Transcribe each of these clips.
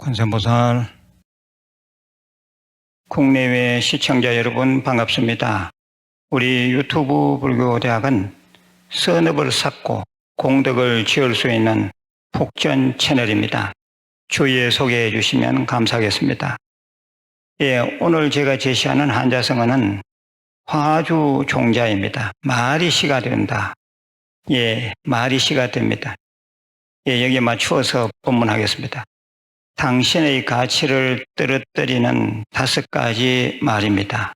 관세음보살, 국내외 시청자 여러분 반갑습니다. 우리 유튜브 불교대학은 선업을 쌓고 공덕을 지을 수 있는 폭전 채널입니다. 주위에 소개해 주시면 감사하겠습니다. 오늘 제가 제시하는 한자성어는 화주 종자입니다. 마리시가 된다. 마리시가 됩니다. 여기에 맞추어서 본문하겠습니다. 당신의 가치를 떨어뜨리는 5가지 말입니다.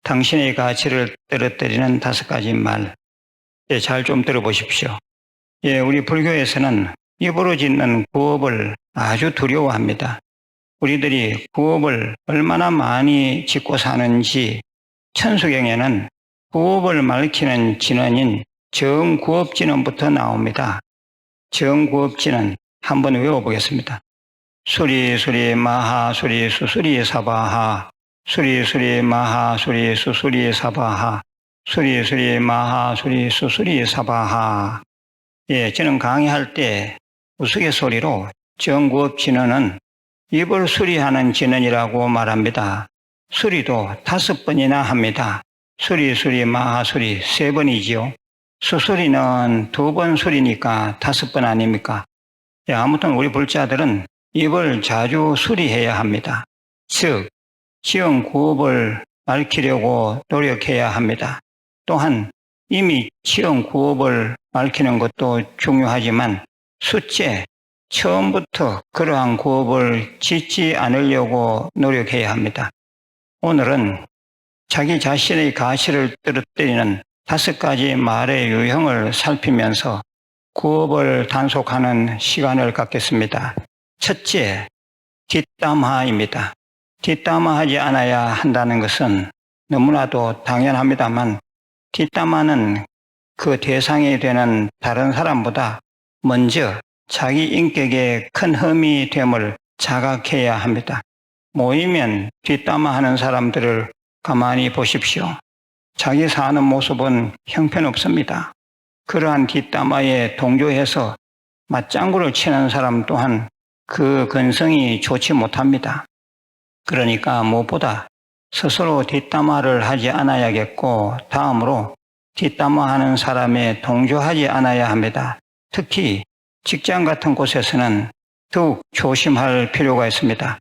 당신의 가치를 떨어뜨리는 5가지 말. 잘 좀 들어보십시오. 우리 불교에서는 입으로 짓는 구업을 아주 두려워합니다. 우리들이 구업을 얼마나 많이 짓고 사는지 천수경에는 구업을 밝히는 진언인 정구업진언부터 나옵니다. 정구업진언 한번 외워보겠습니다. 수리수리 마하 수리 수수리 사바하 수리수리 마하 수리 수수리 사바하 수리수리 마하 수리 수수리 사바하. 저는 강의할 때 우스갯소리로 정구업 진언은 입을 수리하는 진언이라고 말합니다. 수리도 5번이나 합니다. 수리수리 마하 수리 3번이지요. 수수리는 2번 수리니까 5번 아닙니까? 아무튼 우리 불자들은 입을 자주 수리해야 합니다. 즉, 지은 구업을 밝히려고 노력해야 합니다. 또한 이미 지은 구업을 밝히는 것도 중요하지만 숫째, 처음부터 그러한 구업을 짓지 않으려고 노력해야 합니다. 오늘은 자기 자신의 가치를 떨어뜨리는 5가지 말의 유형을 살피면서 구업을 단속하는 시간을 갖겠습니다. 첫째, 뒷담화입니다. 뒷담화하지 않아야 한다는 것은 너무나도 당연합니다만 뒷담화는 그 대상이 되는 다른 사람보다 먼저 자기 인격에 큰 흠이 됨을 자각해야 합니다. 모이면 뒷담화하는 사람들을 가만히 보십시오. 자기 사는 모습은 형편없습니다. 그러한 뒷담화에 동조해서 맞장구를 치는 사람 또한 그 근성이 좋지 못합니다. 그러니까 무엇보다 스스로 뒷담화를 하지 않아야겠고 다음으로 뒷담화하는 사람에 동조하지 않아야 합니다. 특히 직장 같은 곳에서는 더욱 조심할 필요가 있습니다.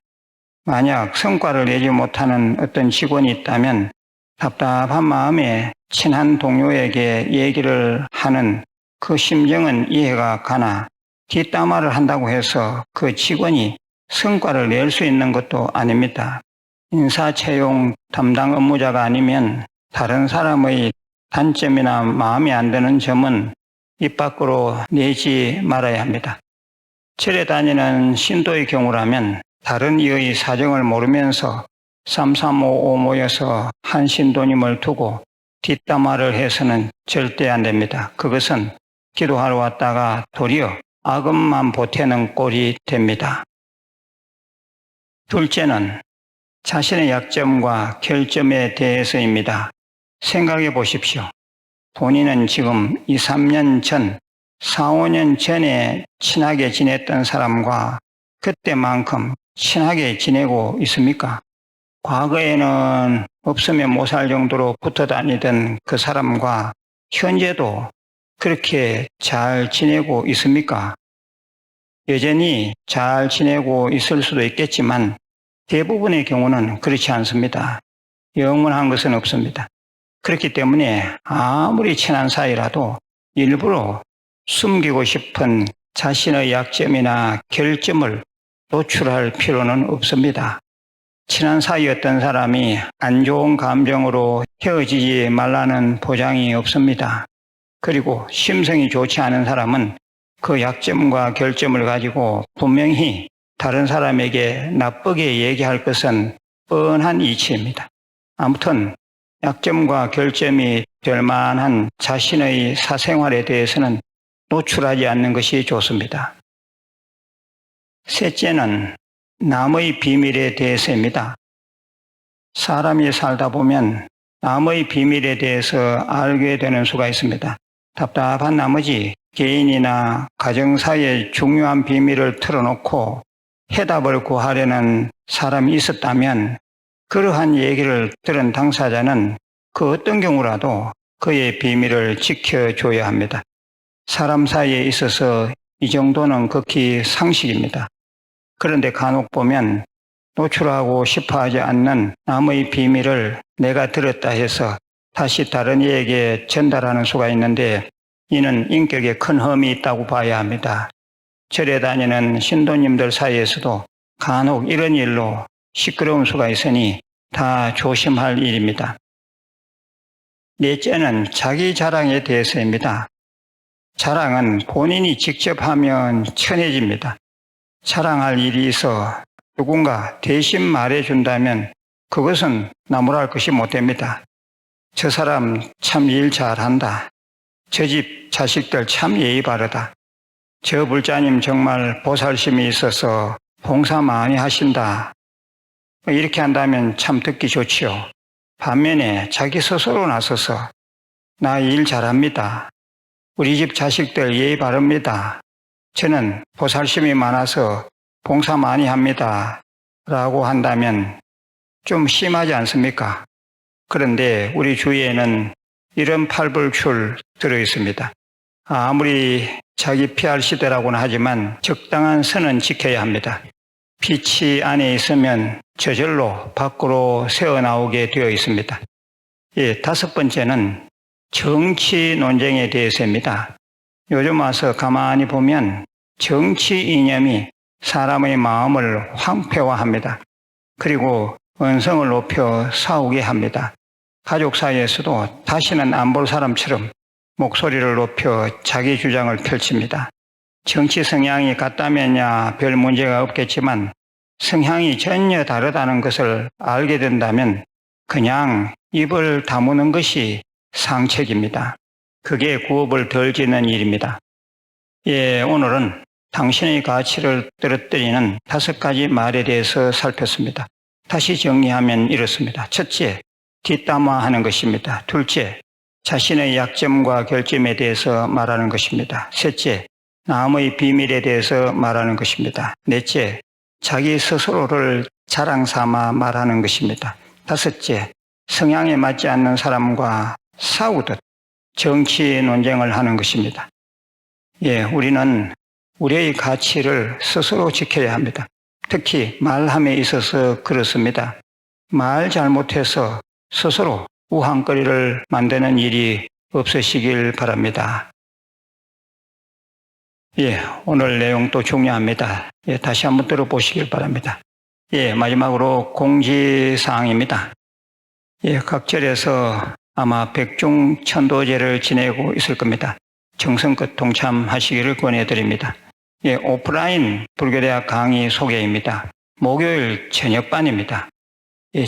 만약 성과를 내지 못하는 어떤 직원이 있다면 답답한 마음에 친한 동료에게 얘기를 하는 그 심정은 이해가 가나 뒷담화를 한다고 해서 그 직원이 성과를 낼 수 있는 것도 아닙니다. 인사채용 담당 업무자가 아니면 다른 사람의 단점이나 마음에 안 드는 점은 입 밖으로 내지 말아야 합니다. 절에 다니는 신도의 경우라면 다른 이의 사정을 모르면서 335 모여서 한 신도님을 두고 뒷담화를 해서는 절대 안 됩니다. 그것은 기도하러 왔다가 도리어 악업만 보태는 꼴이 됩니다. 둘째는 자신의 약점과 결점에 대해서입니다. 생각해 보십시오. 본인은 지금 2, 3년 전, 4, 5년 전에 친하게 지냈던 사람과 그때만큼 친하게 지내고 있습니까? 과거에는 없으면 못 살 정도로 붙어 다니던 그 사람과 현재도 그렇게 잘 지내고 있습니까? 여전히 잘 지내고 있을 수도 있겠지만 대부분의 경우는 그렇지 않습니다. 영원한 것은 없습니다. 그렇기 때문에 아무리 친한 사이라도 일부러 숨기고 싶은 자신의 약점이나 결점을 노출할 필요는 없습니다. 친한 사이였던 사람이 안 좋은 감정으로 헤어지지 말라는 보장이 없습니다. 그리고 심성이 좋지 않은 사람은 그 약점과 결점을 가지고 분명히 다른 사람에게 나쁘게 얘기할 것은 뻔한 이치입니다. 아무튼 약점과 결점이 될 만한 자신의 사생활에 대해서는 노출하지 않는 것이 좋습니다. 셋째는 남의 비밀에 대해서입니다. 사람이 살다 보면 남의 비밀에 대해서 알게 되는 수가 있습니다. 답답한 나머지 개인이나 가정 사이의 중요한 비밀을 털어놓고 해답을 구하려는 사람이 있었다면 그러한 얘기를 들은 당사자는 그 어떤 경우라도 그의 비밀을 지켜줘야 합니다. 사람 사이에 있어서 이 정도는 극히 상식입니다. 그런데 간혹 보면 노출하고 싶어 하지 않는 남의 비밀을 내가 들었다 해서 다시 다른 이에게 전달하는 수가 있는데 이는 인격에 큰 흠이 있다고 봐야 합니다. 절에 다니는 신도님들 사이에서도 간혹 이런 일로 시끄러운 수가 있으니 다 조심할 일입니다. 넷째는 자기 자랑에 대해서입니다. 자랑은 본인이 직접 하면 천해집니다. 자랑할 일이 있어 누군가 대신 말해준다면 그것은 나무랄 것이 못됩니다. 저 사람 참 일 잘한다. 저 집 자식들 참 예의 바르다. 저 불자님 정말 보살심이 있어서 봉사 많이 하신다. 이렇게 한다면 참 듣기 좋지요. 반면에 자기 스스로 나서서 나 일 잘합니다. 우리 집 자식들 예의 바릅니다. 저는 보살심이 많아서 봉사 많이 합니다. 라고 한다면 좀 심하지 않습니까? 그런데 우리 주위에는 이런 팔불출 들어 있습니다. 아무리 자기 PR 시대라고는 하지만 적당한 선은 지켜야 합니다. 빛이 안에 있으면 저절로 밖으로 새어나오게 되어 있습니다. 다섯 번째는 정치 논쟁에 대해서입니다. 요즘 와서 가만히 보면 정치 이념이 사람의 마음을 황폐화합니다. 그리고 언성을 높여 싸우게 합니다. 가족 사이에서도 다시는 안 볼 사람처럼 목소리를 높여 자기 주장을 펼칩니다. 정치 성향이 같다면야 별 문제가 없겠지만 성향이 전혀 다르다는 것을 알게 된다면 그냥 입을 다무는 것이 상책입니다. 그게 구업을 덜 짓는 일입니다. 오늘은 당신의 가치를 떨어뜨리는 5가지 말에 대해서 살폈습니다. 다시 정리하면 이렇습니다. 첫째, 뒷담화하는 것입니다. 둘째, 자신의 약점과 결점에 대해서 말하는 것입니다. 셋째, 남의 비밀에 대해서 말하는 것입니다. 넷째, 자기 스스로를 자랑 삼아 말하는 것입니다. 다섯째, 성향에 맞지 않는 사람과 싸우듯 정치 논쟁을 하는 것입니다. 우리는 우리의 가치를 스스로 지켜야 합니다. 특히 말함에 있어서 그렇습니다. 말 잘못해서 스스로 우한거리를 만드는 일이 없으시길 바랍니다. 오늘 내용도 중요합니다. 다시 한번 들어보시길 바랍니다. 마지막으로 공지사항입니다. 각 절에서 아마 백중천도제를 지내고 있을 겁니다. 정성껏 동참하시기를 권해드립니다. 오프라인 불교대학 강의 소개입니다. 목요일 저녁반입니다.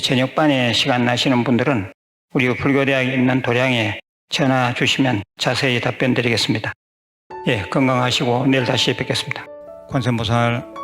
저녁반에 시간 나시는 분들은 우리 불교대학에 있는 도량에 전화 주시면 자세히 답변 드리겠습니다. 건강하시고 내일 다시 뵙겠습니다. 관세음보살.